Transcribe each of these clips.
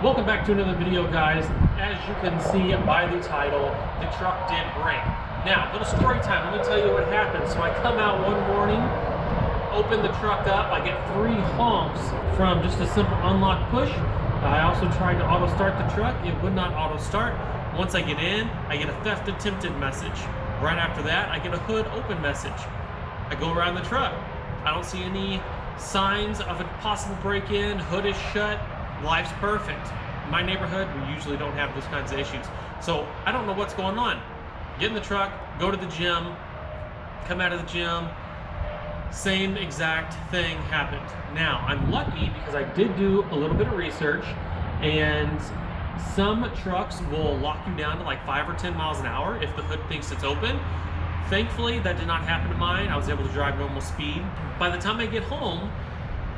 Welcome back to another video, guys. As you can see by the title, the truck did break. Now, little story time. Let me tell you what happened. So I come out one morning, open the truck up. I get 3 honks from just a simple unlock push. I also tried to auto start the truck. It would not auto start. Once I get in, I get a theft attempted message. Right after that, I get a hood open message. I go around the truck. I don't see any signs of a possible break-in. Hood is shut. Life's perfect. In my neighborhood, we usually don't have those kinds of issues. So I don't know what's going on. Get in the truck, go to the gym, come out of the gym, same exact thing happened. Now, I'm lucky because I did do a little bit of research, and some trucks will lock you down to like 5 or 10 miles an hour if the hood thinks it's open. Thankfully, that did not happen to mine. I was able to drive normal speed. By the time I get home,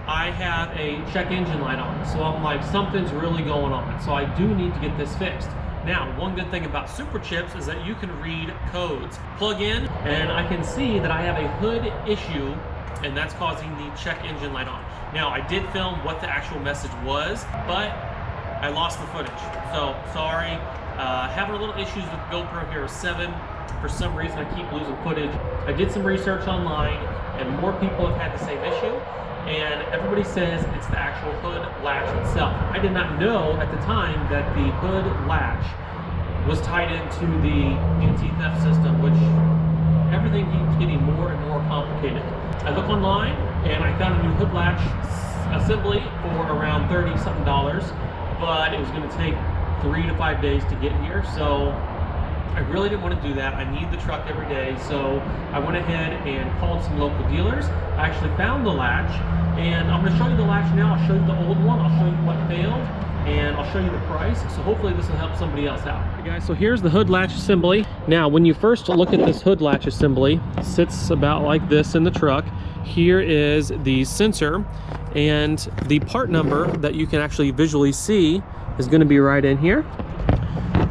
I have a check engine light on. So I'm like, something's really going on. So I do need to get this fixed. Now, one good thing about Super Chips is that you can read codes. Plug in, and I can see that I have a hood issue, and that's causing the check engine light on. Now, I did film what the actual message was, but I lost the footage. So, sorry. Having a little issues with GoPro Hero 7. For some reason, I keep losing footage. I did some research online, and more people have had the same issue. And everybody says it's the actual hood latch itself. I did not know at the time that the hood latch was tied into the anti-theft system, which everything keeps getting more and more complicated. I look online and I found a new hood latch assembly for around $30-something, but it was going to take 3 to 5 days to get here. So I really didn't want to do that. I need the truck every day, so I went ahead and called some local dealers. I actually found the latch, and I'm going to show you the latch now. I'll show you the old one, I'll show you what failed, and I'll show you the price. So hopefully this will help somebody else out. Okay, guys, so here's the hood latch assembly. Now, when you first look at this hood latch assembly, it sits about like this in the truck. Here is the sensor, and the part number that you can actually visually see is going to be right in here.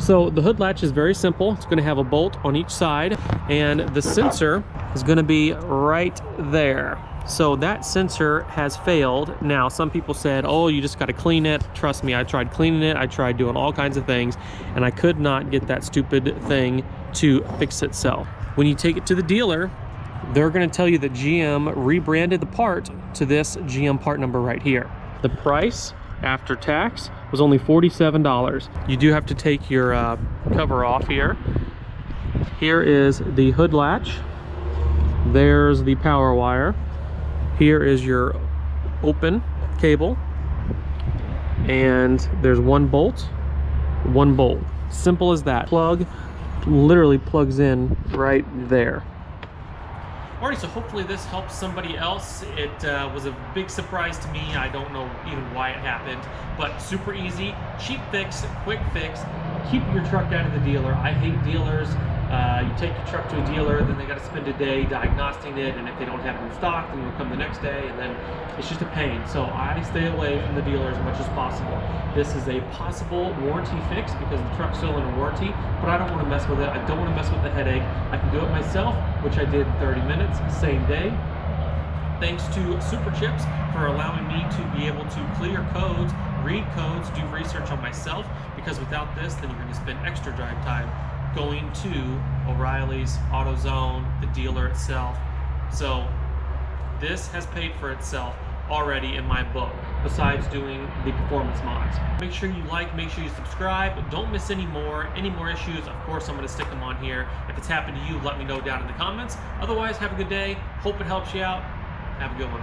So the hood latch is very simple. It's going to have a bolt on each side, and the sensor is going to be right there. So that sensor has failed. Now, some people said, oh, you just got to clean it. Trust me, I tried cleaning it. I tried doing all kinds of things, and I could not get that stupid thing to fix itself. When you take it to the dealer, they're going to tell you that GM rebranded the part to this GM part number right here. The price after tax was only $47. You do have to take your cover off here. Here is the hood latch. There's the power wire. Here is your open cable. And there's one bolt. Simple as that. Plug literally plugs in right there. Alrighty, so hopefully this helps somebody else. It was a big surprise to me. I don't know even why it happened, but super easy, cheap fix, quick fix. Keep your truck out of the dealer. I hate dealers. You take your truck to a dealer, then they got to spend a day diagnosing it, and if they don't have it in stock, then you'll come the next day, and then it's just a pain. So I stay away from the dealer as much as possible. This is a possible warranty fix because the truck's still in warranty, but I don't want to mess with it. I don't want to mess with the headache. I can do it myself, which I did in 30 minutes, same day. Thanks to Super Chips for allowing me to be able to clear codes, read codes, do research on myself, because without this, then you're going to spend extra drive time going to O'Reilly's, AutoZone, the dealer itself. So this has paid for itself already in my book, besides doing the performance mods. Make sure you like, make sure you subscribe. Don't miss any more issues. Of course, I'm going to stick them on here. If it's happened to you, let me know down in the comments. Otherwise, have a good day. Hope it helps you out. Have a good one.